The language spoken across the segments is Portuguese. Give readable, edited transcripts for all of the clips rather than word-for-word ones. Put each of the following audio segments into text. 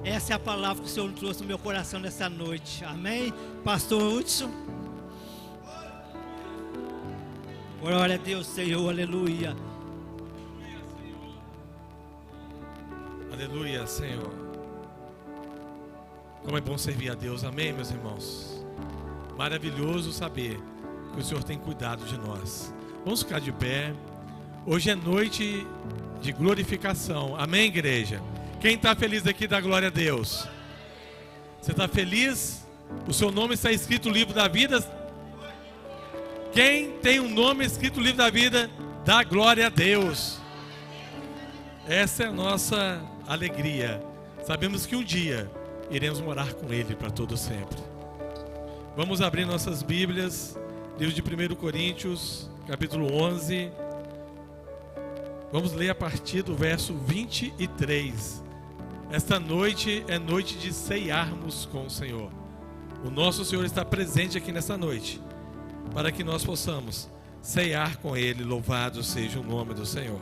Essa é a palavra que o Senhor trouxe no meu coração nessa noite. Amém? Pastor Hudson. Glória a Deus, Senhor. Aleluia. Aleluia, Senhor. Como é bom servir a Deus. Amém, meus irmãos? Maravilhoso saber que o Senhor tem cuidado de nós. Vamos ficar de pé. Hoje é noite de glorificação. Amém, igreja? Quem está feliz aqui dá glória a Deus. Você está feliz? O seu nome está escrito no livro da vida? Quem tem um nome escrito no livro da vida, dá glória a Deus. Essa é a nossa alegria. Sabemos que um dia iremos morar com Ele para todo sempre. Vamos abrir nossas Bíblias, livro de 1 Coríntios, capítulo 11. Vamos ler a partir do verso 23. Esta noite é noite de ceiarmos com o Senhor. O nosso Senhor está presente aqui nesta noite, para que nós possamos ceiar com Ele. Louvado seja o nome do Senhor.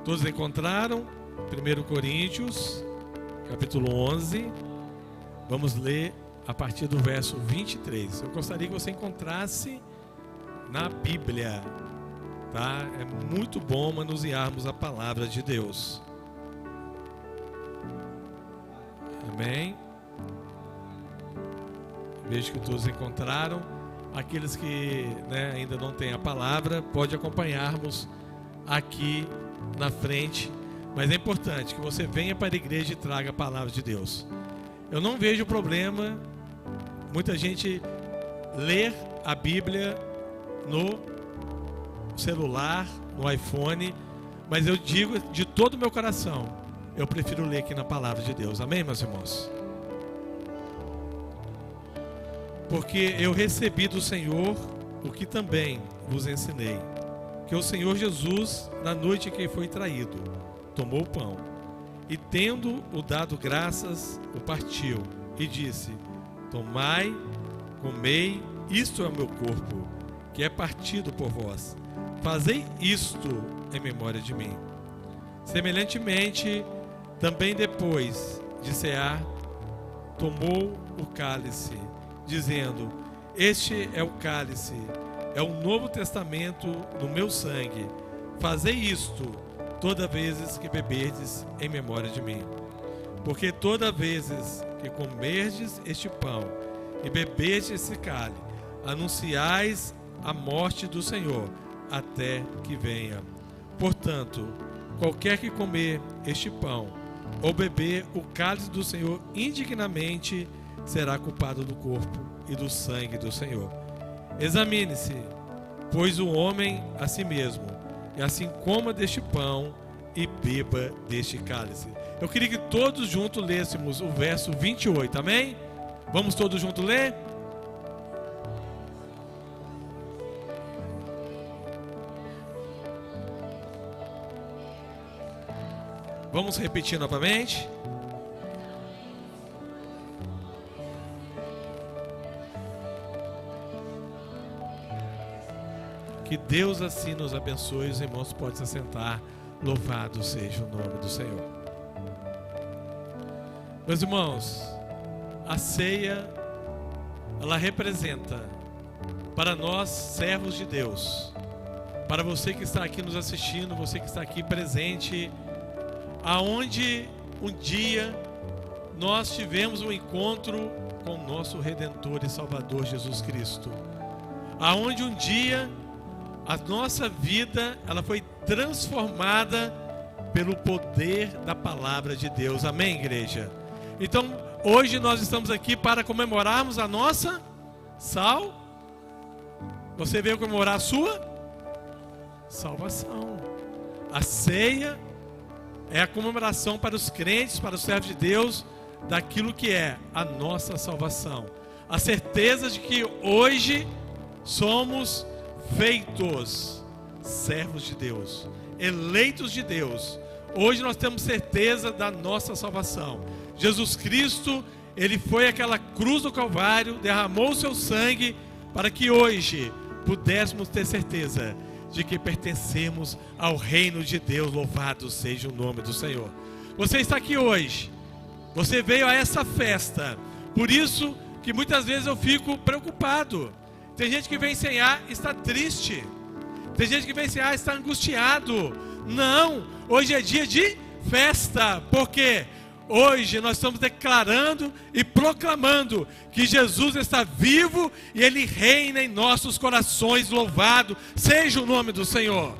Todos encontraram? 1 Coríntios, capítulo 11. Vamos ler a partir do verso 23. Eu gostaria que você encontrasse na Bíblia, tá? É muito bom manusearmos a palavra de Deus. Amém? Vejo que todos encontraram. Aqueles que ainda não têm a palavra, pode acompanharmos aqui na frente. Mas é importante que você venha para a igreja e traga a palavra de Deus. Eu não vejo problema muita gente ler a Bíblia no celular, no iPhone, mas eu digo de todo o meu coração, eu prefiro ler aqui na palavra de Deus. Amém, meus irmãos? Porque eu recebi do Senhor o que também vos ensinei, que o Senhor Jesus, na noite em que foi traído, tomou o pão e, tendo-o dado graças, o partiu e disse: tomai, comei, isto é o meu corpo, que é partido por vós. Fazei isto em memória de mim. Semelhantemente, também depois de cear, tomou o cálice, dizendo: este é o cálice, é o novo testamento no meu sangue. Fazei isto toda vez que beberdes em memória de mim. Porque toda vez que comerdes este pão e beberdes esse cálice, anunciais a morte do Senhor até que venha. Portanto, qualquer que comer este pão ou beber o cálice do Senhor indignamente, será culpado do corpo e do sangue do Senhor. Examine-se, pois, o homem a si mesmo, e assim coma deste pão e beba deste cálice. Eu queria que todos juntos lêssemos o verso 28, amém? Vamos todos juntos ler? Vamos repetir novamente? Que Deus assim nos abençoe. Os irmãos podem se assentar. Louvado seja o nome do Senhor. Meus irmãos, a ceia, ela representa para nós, servos de Deus, para você que está aqui nos assistindo, você que está aqui presente, aonde um dia nós tivemos um encontro com o nosso Redentor e Salvador Jesus Cristo, aonde um dia a nossa vida ela foi transformada pelo poder da palavra de Deus. Amém, igreja? Então, hoje nós estamos aqui para comemorarmos a nossa Você veio comemorar a sua salvação. A ceia é a comemoração para os crentes, para os servos de Deus, daquilo que é a nossa salvação. A certeza de que hoje somos feitos servos de Deus, eleitos de Deus. Hoje nós temos certeza da nossa salvação. Jesus Cristo, Ele foi àquela cruz do Calvário, derramou o seu sangue para que hoje pudéssemos ter certeza de que pertencemos ao reino de Deus. Louvado seja o nome do Senhor. Você está aqui hoje, você veio a essa festa, por isso que muitas vezes eu fico preocupado. Tem gente que vem sem ar e está triste, tem gente que vem sem ar e está angustiado. Não, hoje é dia de festa, porque hoje nós estamos declarando e proclamando que Jesus está vivo e Ele reina em nossos corações. Louvado seja o nome do Senhor.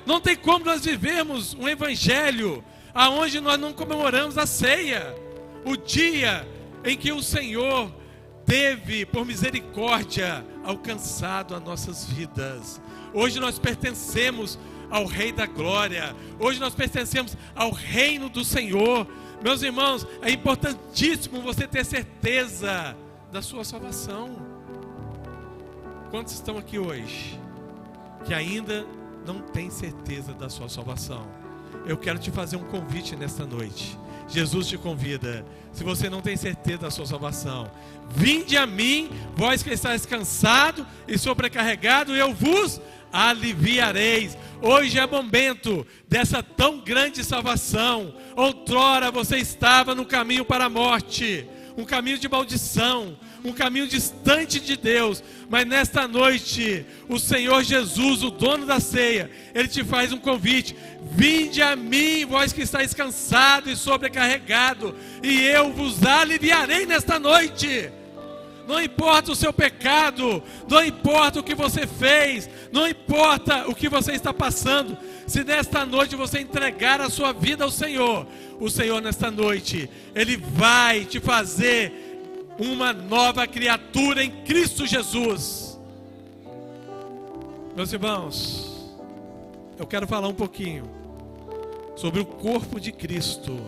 Não tem como nós vivermos um evangelho aonde nós não comemoramos a ceia, o dia em que o Senhor teve, por misericórdia, alcançado as nossas vidas. Hoje nós pertencemos ao Rei da Glória, hoje nós pertencemos ao reino do Senhor. Meus irmãos, é importantíssimo você ter certeza da sua salvação. Quantos estão aqui hoje que ainda não têm certeza da sua salvação? Eu quero te fazer um convite nesta noite. Jesus te convida. Se você não tem certeza da sua salvação, vinde a mim, vós que estáis cansado e sobrecarregado, e eu vos aliviareis. Hoje é momento dessa tão grande salvação. Outrora você estava no caminho para a morte, um caminho de maldição, um caminho distante de Deus, mas nesta noite o Senhor Jesus, o dono da ceia, Ele te faz um convite: vinde a mim, vós que estáis cansado e sobrecarregado, e eu vos aliviarei nesta noite. Não importa o seu pecado, não importa o que você fez, não importa o que você está passando, se nesta noite você entregar a sua vida ao Senhor, o Senhor nesta noite, Ele vai te fazer uma nova criatura em Cristo Jesus. Meus irmãos, eu quero falar um pouquinho sobre o corpo de Cristo.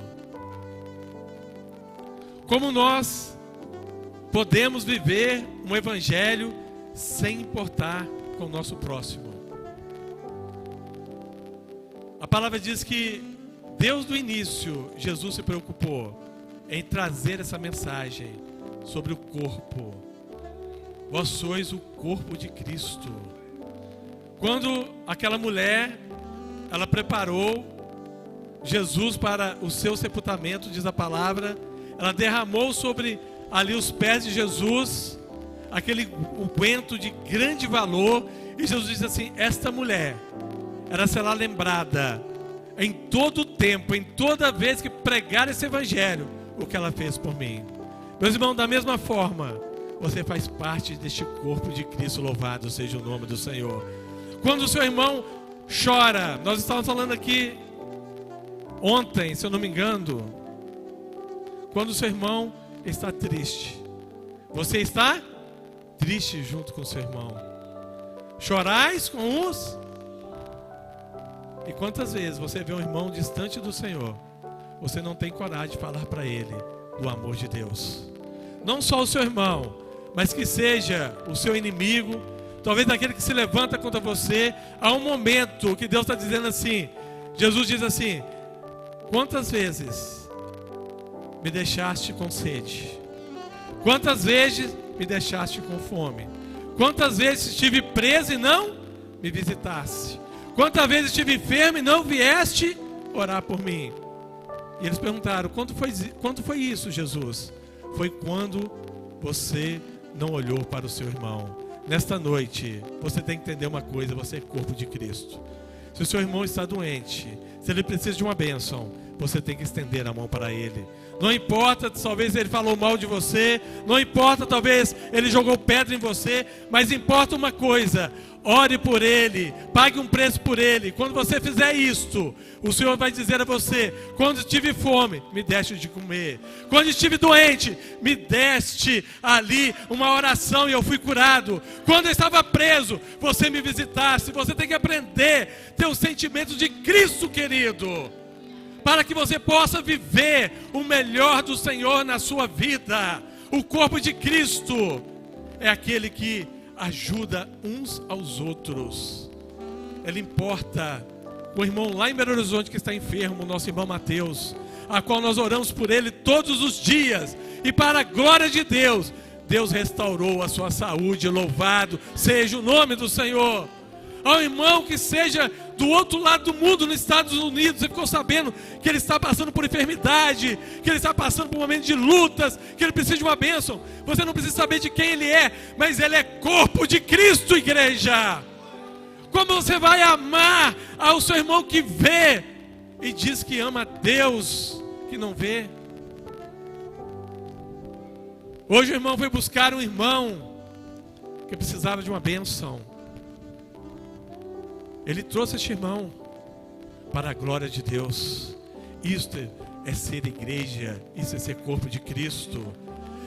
Como nós podemos viver um evangelho sem importar com o nosso próximo. A palavra diz que Deus do início, Jesus se preocupou em trazer essa mensagem sobre o corpo. Vós sois o corpo de Cristo. Quando aquela mulher, ela preparou Jesus para o seu sepultamento, diz a palavra, ela derramou sobre ali os pés de Jesus aquele unguento de grande valor, e Jesus disse assim: esta mulher, ela será lembrada em todo tempo, em toda vez que pregar esse evangelho, o que ela fez por mim. Meus irmãos, da mesma forma, você faz parte deste corpo de Cristo. Louvado seja o nome do Senhor. Quando o seu irmão chora, nós estávamos falando aqui ontem, se eu não me engano, quando o seu irmão está triste, você está triste junto com o seu irmão. Chorais com os... E quantas vezes você vê um irmão distante do Senhor, você não tem coragem de falar para ele do amor de Deus? Não só o seu irmão, mas que seja o seu inimigo, talvez aquele que se levanta contra você. Há um momento que Deus está dizendo assim, Jesus diz assim: quantas vezes me deixaste com sede? Quantas vezes me deixaste com fome? Quantas vezes estive preso e não me visitaste? Quantas vezes estive enfermo e não vieste orar por mim? E eles perguntaram: quando foi isso, Jesus? Foi quando você não olhou para o seu irmão. Nesta noite, você tem que entender uma coisa: você é corpo de Cristo. Se o seu irmão está doente, se ele precisa de uma bênção, você tem que estender a mão para ele. Não importa, talvez ele falou mal de você, não importa, talvez ele jogou pedra em você, mas importa uma coisa: ore por ele, pague um preço por ele. Quando você fizer isto, o Senhor vai dizer a você: quando tive fome, me deste de comer. Quando estive doente, me deste ali uma oração e eu fui curado. Quando eu estava preso, você me visitaste. Você tem que aprender a ter os sentimentos de Cristo, querido, para que você possa viver o melhor do Senhor na sua vida. O corpo de Cristo é aquele que ajuda uns aos outros. Ele importa o irmão lá em Belo Horizonte que está enfermo, nosso irmão Mateus, a qual nós oramos por ele todos os dias, e para a glória de Deus, Deus restaurou a sua saúde. Louvado seja o nome do Senhor. Ao irmão que seja do outro lado do mundo, nos Estados Unidos, você ficou sabendo que ele está passando por enfermidade, que ele está passando por um momento de lutas, que ele precisa de uma bênção. Você não precisa saber de quem ele é, mas ele é corpo de Cristo, igreja. Como você vai amar ao seu irmão que vê e diz que ama a Deus que não vê? Hoje o irmão foi buscar um irmão que precisava de uma bênção. Ele trouxe este irmão para a glória de Deus. Isto é ser igreja, isso é ser corpo de Cristo.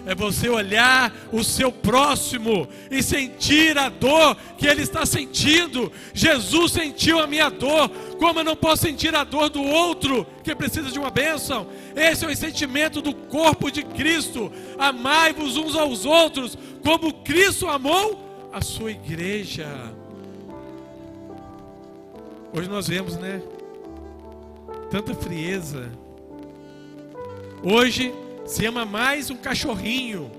É você olhar o seu próximo e sentir a dor que ele está sentindo. Jesus sentiu a minha dor, como eu não posso sentir a dor do outro que precisa de uma bênção? Esse é o sentimento do corpo de Cristo. Amai-vos uns aos outros, como Cristo amou a sua igreja. Hoje nós vemos, né? Tanta frieza. Hoje se ama mais um cachorrinho.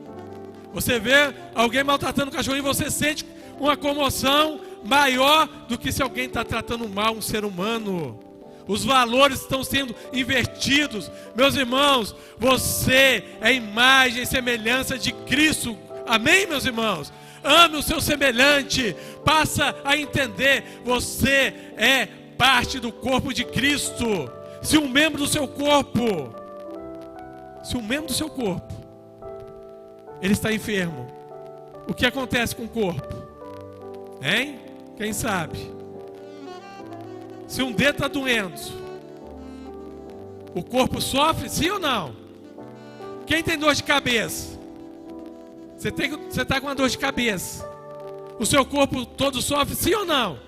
Você vê alguém maltratando um cachorrinho, você sente uma comoção maior do que se alguém está tratando mal um ser humano. Os valores estão sendo invertidos. Meus irmãos, você é imagem e semelhança de Cristo. Amém, meus irmãos? Ame o seu semelhante. Passa a entender, você é parte do corpo de Cristo. Se um membro do seu corpo, ele está enfermo, o que acontece com o corpo? Hein? Quem sabe? Se um dedo está doendo, o corpo sofre, sim ou não? Quem tem dor de cabeça? Você está com uma dor de cabeça, o seu corpo todo sofre, sim ou não?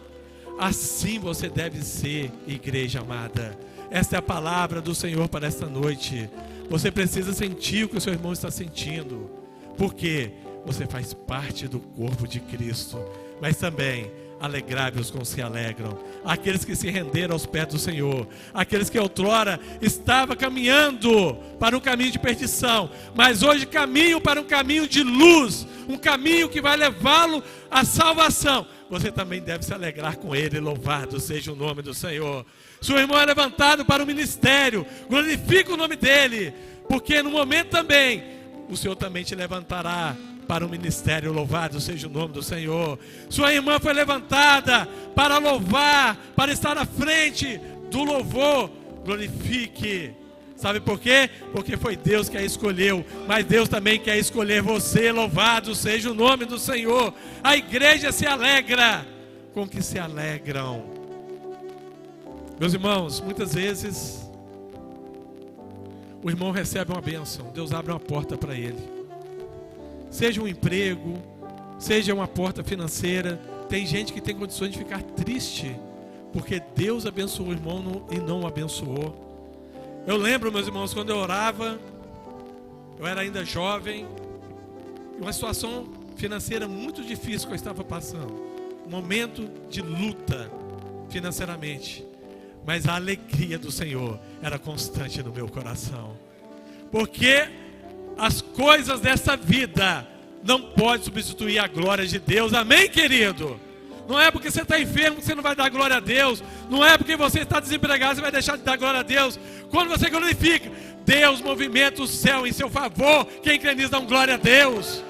Assim você deve ser, igreja amada. Esta é a palavra do Senhor para esta noite. Você precisa sentir o que o seu irmão está sentindo, porque você faz parte do corpo de Cristo. Mas também alegrai-vos com os que alegram, aqueles que se renderam aos pés do Senhor, aqueles que outrora estavam caminhando para um caminho de perdição, mas hoje caminham para um caminho de luz, um caminho que vai levá-lo à salvação. Você também deve se alegrar com ele. Louvado seja o nome do Senhor. Seu irmão é levantado para o ministério, glorifica o nome dele, porque no momento também o Senhor também te levantará para o ministério. Louvado seja o nome do Senhor. Sua irmã foi levantada para louvar, para estar à frente do louvor. Glorifique. Sabe por quê? Porque foi Deus que a escolheu, mas Deus também quer escolher você. Louvado seja o nome do Senhor. A igreja se alegra com que se alegram. Meus irmãos, muitas vezes o irmão recebe uma bênção, Deus abre uma porta para ele. Seja um emprego, seja uma porta financeira. Tem gente que tem condições de ficar triste porque Deus abençoou o irmão e não o abençoou. Eu lembro, meus irmãos, quando eu orava, eu era ainda jovem, uma situação financeira muito difícil que eu estava passando, um momento de luta financeiramente, mas a alegria do Senhor era constante no meu coração, porque as coisas dessa vida não podem substituir a glória de Deus. Amém, querido? Não é porque você está enfermo que você não vai dar glória a Deus. Não é porque você está desempregado que você vai deixar de dar glória a Deus. Quando você glorifica, Deus movimenta o céu em seu favor. Quem crê nisso dá glória a Deus.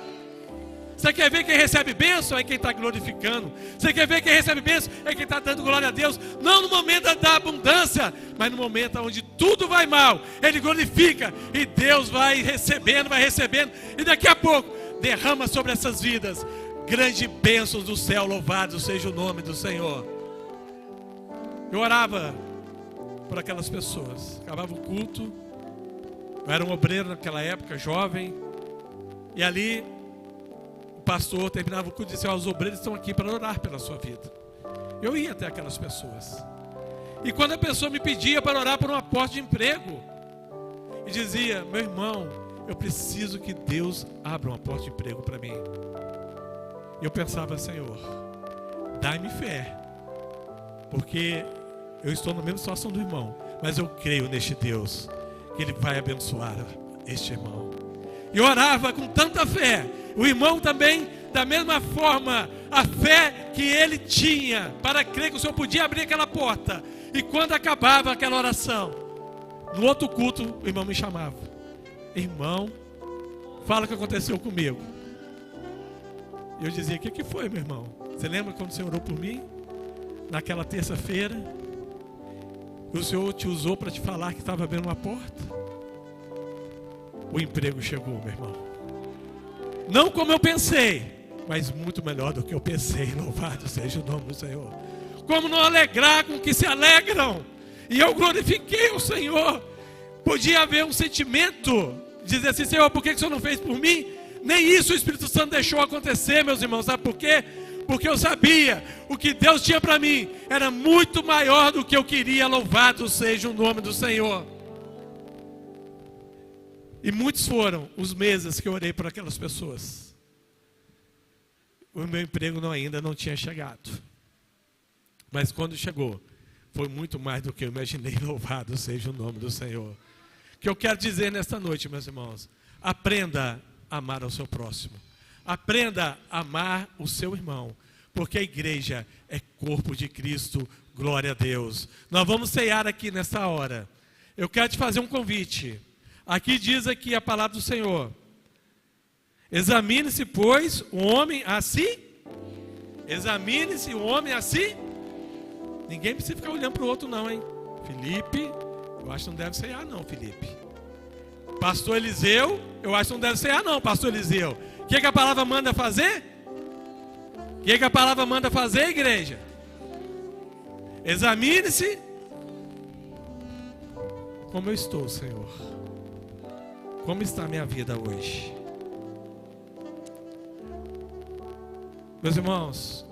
Você quer ver quem recebe bênção? É quem está glorificando. Você quer ver quem recebe bênção? É quem está dando glória a Deus. Não no momento da abundância, mas no momento onde tudo vai mal, Ele glorifica e Deus vai recebendo. E daqui a pouco derrama sobre essas vidas grandes bênçãos do céu. Louvado seja o nome do Senhor. Eu orava por aquelas pessoas. Acabava o culto. Eu era um obreiro naquela época, jovem. E ali o pastor terminava o culto e disse: os obreiros estão aqui para orar pela sua vida. Eu ia até aquelas pessoas. E quando a pessoa me pedia para orar por uma porta de emprego, e dizia: meu irmão, eu preciso que Deus abra uma porta de emprego para mim. E eu pensava: Senhor, dai-me fé, porque eu estou na mesma situação do irmão, mas eu creio neste Deus, que Ele vai abençoar este irmão. E eu orava com tanta fé. O irmão também da mesma forma, a fé que ele tinha para crer que o Senhor podia abrir aquela porta. E quando acabava aquela oração, no outro culto, o irmão me chamava: irmão, fala o que aconteceu comigo. E eu dizia: o que foi, meu irmão? Você lembra quando o Senhor orou por mim? Naquela terça-feira, o Senhor te usou para te falar que estava abrindo uma porta. O emprego chegou, meu irmão. Não como eu pensei, mas muito melhor do que eu pensei. Louvado seja o nome do Senhor. Como não alegrar com que se alegram? E eu glorifiquei o Senhor. Podia haver um sentimento, dizer assim: Senhor, por que o Senhor não fez por mim? Nem isso o Espírito Santo deixou acontecer, meus irmãos. Sabe por quê? Porque eu sabia, o que Deus tinha para mim era muito maior do que eu queria. Louvado seja o nome do Senhor. E muitos foram os meses que eu orei por aquelas pessoas. O meu emprego ainda não tinha chegado. Mas quando chegou, foi muito mais do que eu imaginei. Louvado seja o nome do Senhor. O que eu quero dizer nesta noite, meus irmãos: aprenda a amar ao seu próximo. Aprenda a amar o seu irmão, porque a igreja é corpo de Cristo. Glória a Deus. Nós vamos ceiar aqui nessa hora. Eu quero te fazer um convite. Aqui diz aqui a palavra do Senhor: examine-se, pois, o homem assim. Examine-se o homem assim. Ninguém precisa ficar olhando para o outro não, hein? Felipe, eu acho que não deve ceiar não, Felipe. Pastor Eliseu, eu acho que não deve ceiar não, Pastor Eliseu. O que a palavra manda fazer? O que a palavra manda fazer, igreja? Examine-se como eu estou, Senhor. Como está a minha vida hoje? Meus irmãos,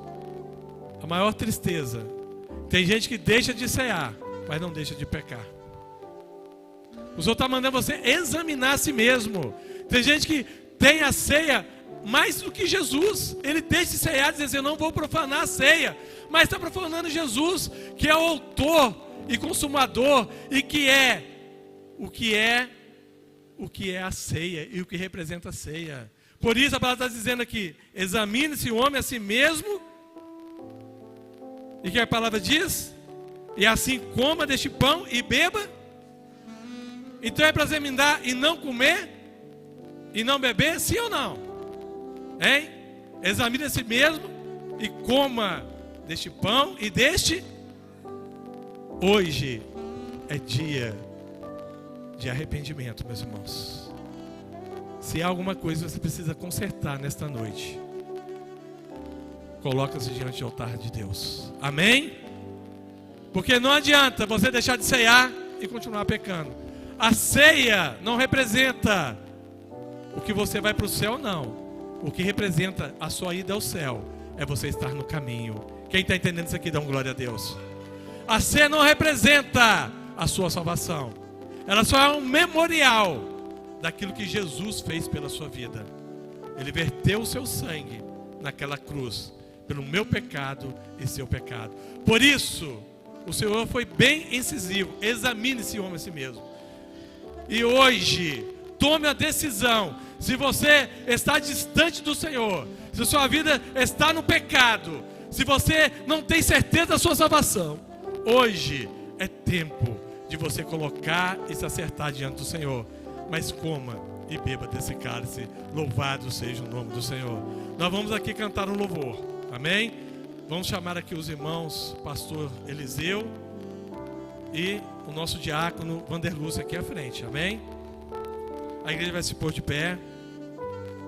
a maior tristeza, tem gente que deixa de cear, mas não deixa de pecar. O Senhor está mandando você examinar a si mesmo. Tem gente que tem a ceia mais do que Jesus. Ele deixa de cear e diz: eu não vou profanar a ceia. Mas está profanando Jesus, que é o autor e consumador, e que é o que é a ceia e o que representa a ceia. Por isso a palavra está dizendo aqui: examine-se o homem a si mesmo. E que a palavra diz? E assim coma deste pão e beba. Então é para examinar e não comer e não beber, sim ou não? Hein? Examine a si mesmo e coma deste pão e deste. Hoje é dia de arrependimento, meus irmãos. Se há alguma coisa que você precisa consertar nesta noite, coloca-se diante do altar de Deus. Amém? Porque não adianta você deixar de ceiar e continuar pecando. A ceia não representa o que você vai para o céu, não. O que representa a sua ida ao céu é você estar no caminho. Quem está entendendo isso aqui, dá uma glória a Deus. A ceia não representa a sua salvação. Ela só é um memorial daquilo que Jesus fez pela sua vida. Ele verteu o seu sangue naquela cruz pelo meu pecado e seu pecado. Por isso, o Senhor foi bem incisivo: examine-se o homem a si mesmo. E hoje, tome a decisão. Se você está distante do Senhor, se a sua vida está no pecado, se você não tem certeza da sua salvação, hoje é tempo de você colocar e se acertar diante do Senhor. Mas coma e beba desse cálice. Louvado seja o nome do Senhor. Nós vamos aqui cantar um louvor. Amém? Vamos chamar aqui os irmãos, pastor Eliseu e o nosso diácono Vanderlúcio aqui à frente. Amém? A igreja vai se pôr de pé.